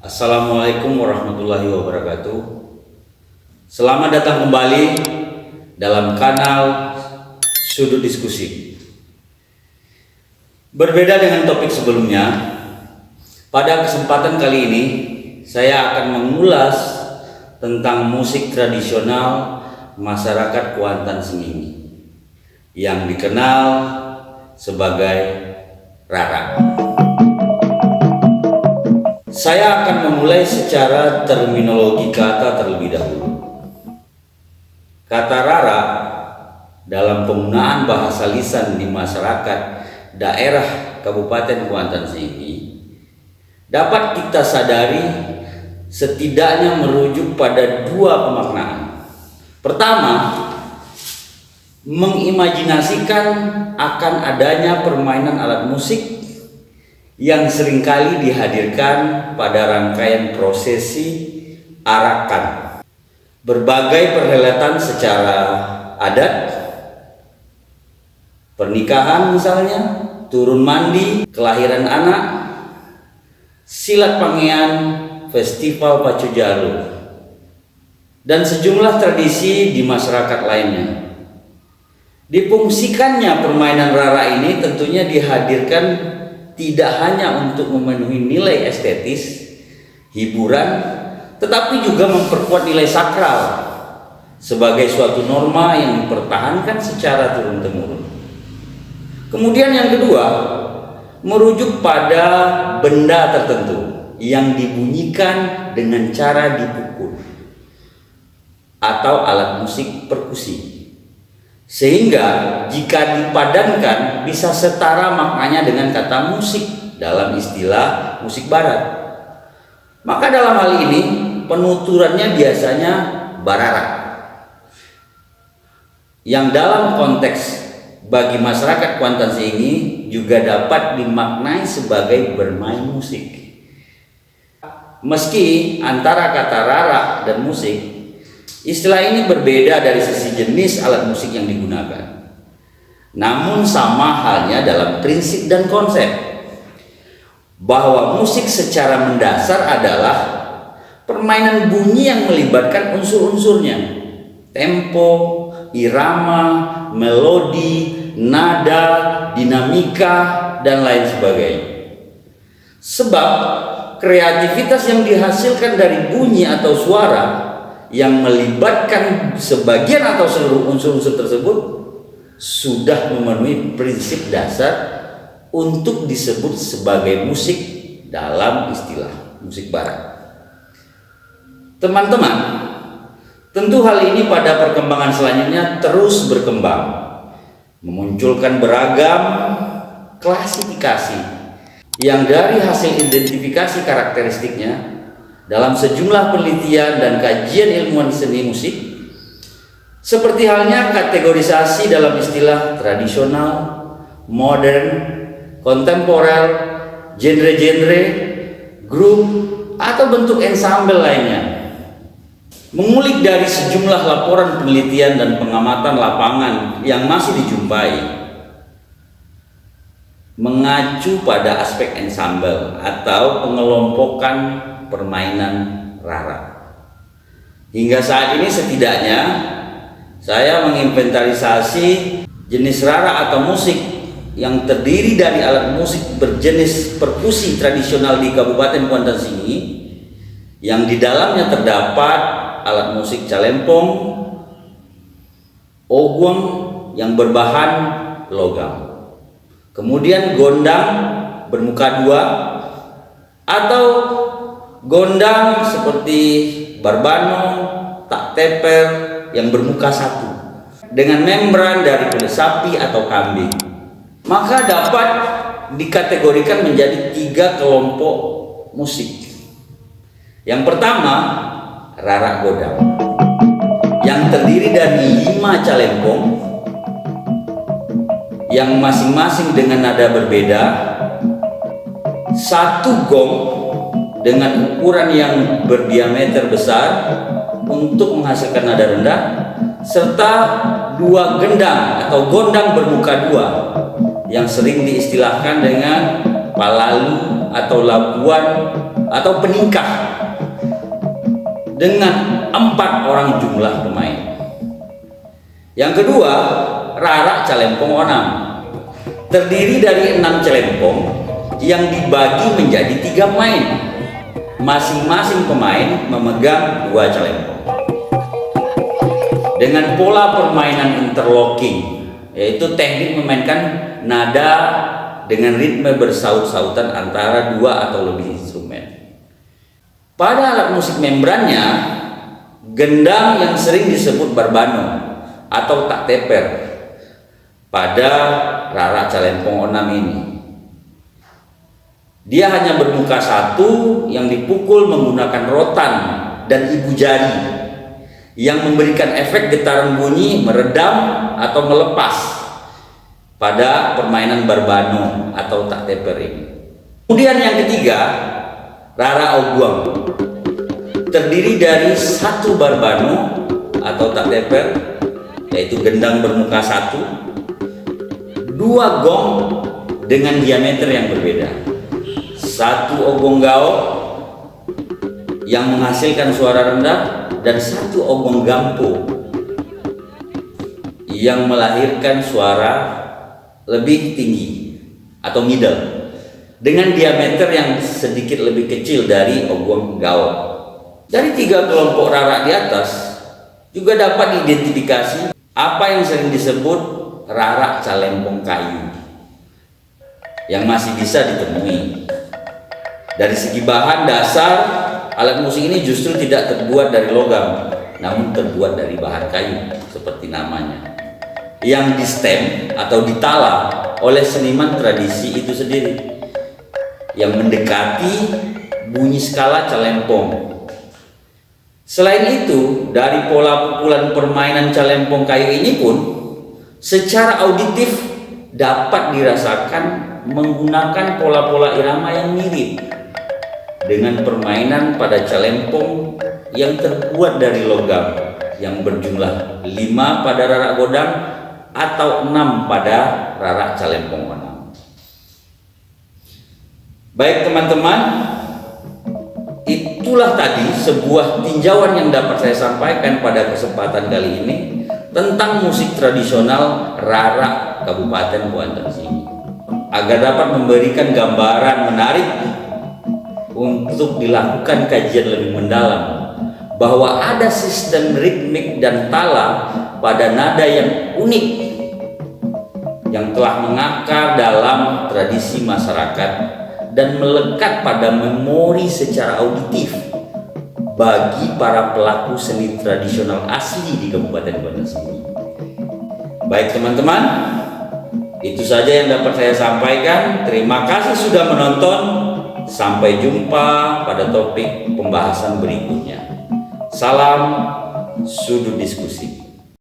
Assalamualaikum warahmatullahi wabarakatuh. Selamat datang kembali dalam kanal Sudut Diskusi. Berbeda dengan topik sebelumnya, pada kesempatan kali ini saya akan mengulas tentang musik tradisional masyarakat Kuantan Sengingi yang dikenal sebagai Rara. Saya akan memulai secara terminologi kata terlebih dahulu. Kata Rara dalam penggunaan bahasa lisan di masyarakat daerah Kabupaten Kuantan Sengingi dapat kita sadari setidaknya merujuk pada dua pemaknaan. Pertama, mengimajinasikan akan adanya permainan alat musik yang seringkali dihadirkan pada rangkaian prosesi arakan, berbagai perhelatan secara adat, pernikahan misalnya, turun mandi, kelahiran anak, silat pangean, festival pacu jalu, dan sejumlah tradisi di masyarakat lainnya. Difungsikannya permainan Rara ini tentunya dihadirkan tidak hanya untuk memenuhi nilai estetis, hiburan, tetapi juga memperkuat nilai sakral sebagai suatu norma yang dipertahankan secara turun-temurun. Kemudian yang kedua, merujuk pada benda tertentu yang dibunyikan dengan cara dipukul atau alat musik perkusi, sehingga jika dipadankan bisa setara maknanya dengan kata musik dalam istilah musik barat. Maka dalam hal ini penuturannya biasanya barara, yang dalam konteks bagi masyarakat Kuantan Sengingi juga dapat dimaknai sebagai bermain musik. Meski antara kata Rara dan musik, istilah ini berbeda dari sisi jenis alat musik yang digunakan. Namun sama halnya dalam prinsip dan konsep, bahwa musik secara mendasar adalah permainan bunyi yang melibatkan unsur-unsurnya, tempo, irama, melodi, nada, dinamika, dan lain sebagainya. Sebab kreativitas yang dihasilkan dari bunyi atau suara yang melibatkan sebagian atau seluruh unsur-unsur tersebut sudah memenuhi prinsip dasar untuk disebut sebagai musik dalam istilah musik barat. Teman-teman, tentu hal ini pada perkembangan selanjutnya terus berkembang, memunculkan beragam klasifikasi yang dari hasil identifikasi karakteristiknya dalam sejumlah penelitian dan kajian ilmuwan seni musik, seperti halnya kategorisasi dalam istilah tradisional, modern, kontemporer, genre-genre, grup, atau bentuk ensemble lainnya. Mengulik dari sejumlah laporan penelitian dan pengamatan lapangan yang masih dijumpai, mengacu pada aspek ensemble atau pengelompokan permainan Rara. Hingga saat ini setidaknya saya menginventarisasi jenis Rara atau musik yang terdiri dari alat musik berjenis perkusi tradisional di Kabupaten Kuantan Sengingi, yang di dalamnya terdapat alat musik calempong, ogwang yang berbahan logam, kemudian gondang bermuka dua, atau gondang seperti barbano, tak teper yang bermuka satu dengan membran dari kulit sapi atau kambing. Maka dapat dikategorikan menjadi tiga kelompok musik. Yang pertama, Rara Godang, yang terdiri dari 5 calempong yang masing-masing dengan nada berbeda, 1 gong dengan ukuran yang berdiameter besar untuk menghasilkan nada rendah, serta 2 gendang atau gondang bermuka 2 yang sering diistilahkan dengan palalu atau labuan atau peningkah dengan 4 orang jumlah pemain. Yang kedua, Rarak Calempong Onam terdiri dari 6 celempong yang dibagi menjadi 3 pemain. Masing-masing pemain memegang 2 celempong. Dengan pola permainan interlocking, yaitu teknik memainkan nada dengan ritme bersaut-sautan antara 2 atau lebih instrumen. Pada alat musik membrannya, gendang yang sering disebut barbano atau tak teper pada Rarak Calempong Onam ini. Dia hanya bermuka 1 yang dipukul menggunakan rotan dan ibu jari yang memberikan efek getaran bunyi meredam atau melepas pada permainan barbano atau tak teper ini. Kemudian yang ketiga, Rarak Oguang terdiri dari 1 barbano atau tak teper, yaitu gendang bermuka 1, 2 gong dengan diameter yang berbeda, 1 ogong gao yang menghasilkan suara rendah, dan 1 ogong gampo yang melahirkan suara lebih tinggi atau middle dengan diameter yang sedikit lebih kecil dari ogong gao. Dari 3 kelompok rarak di atas juga dapat diidentifikasi apa yang sering disebut rarak calempong kayu yang masih bisa ditemui. Dari segi bahan dasar, alat musik ini justru tidak terbuat dari logam, namun terbuat dari bahan kayu seperti namanya, yang di stem atau ditala oleh seniman tradisi itu sendiri, yang mendekati bunyi skala calempong. Selain itu, dari pola pukulan permainan calempong kayu ini pun secara auditif dapat dirasakan menggunakan pola-pola irama yang mirip dengan permainan pada calempong yang terbuat dari logam yang berjumlah 5 pada rarak godang atau 6 pada rarak calempong onam. Baik teman-teman, itulah tadi sebuah tinjauan yang dapat saya sampaikan pada kesempatan kali ini tentang musik tradisional Rarak Kabupaten Buantan Sigi, agar dapat memberikan gambaran menarik untuk dilakukan kajian lebih mendalam bahwa ada sistem ritmik dan tala pada nada yang unik yang telah mengakar dalam tradisi masyarakat dan melekat pada memori secara auditif bagi para pelaku seni tradisional asli di Kabupaten Buantan Sigi. Baik teman-teman, itu saja yang dapat saya sampaikan. Terima kasih sudah menonton. Sampai jumpa pada topik pembahasan berikutnya. Salam sudut diskusi.